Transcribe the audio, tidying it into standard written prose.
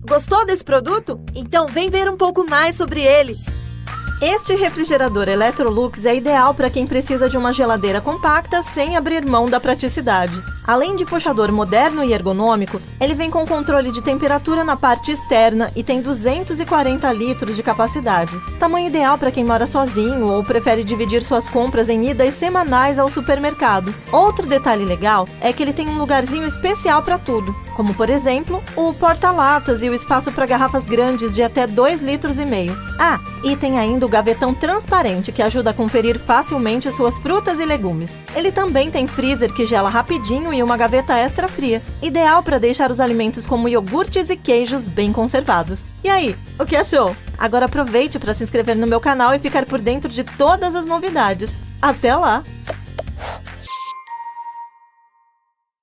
Gostou desse produto? Então vem ver um pouco mais sobre ele! Este refrigerador Electrolux é ideal para quem precisa de uma geladeira compacta sem abrir mão da praticidade. Além de puxador moderno e ergonômico, ele vem com controle de temperatura na parte externa e tem 240 litros de capacidade. Tamanho ideal para quem mora sozinho ou prefere dividir suas compras em idas semanais ao supermercado. Outro detalhe legal é que ele tem um lugarzinho especial para tudo, como por exemplo, o porta-latas e o espaço para garrafas grandes de até 2,5 litros. Ah, e tem ainda o gavetão transparente que ajuda a conferir facilmente suas frutas e legumes. Ele também tem freezer que gela rapidinho e uma gaveta extra fria, ideal para deixar os alimentos como iogurtes e queijos bem conservados. E aí, o que achou? Agora aproveite para se inscrever no meu canal e ficar por dentro de todas as novidades. Até lá!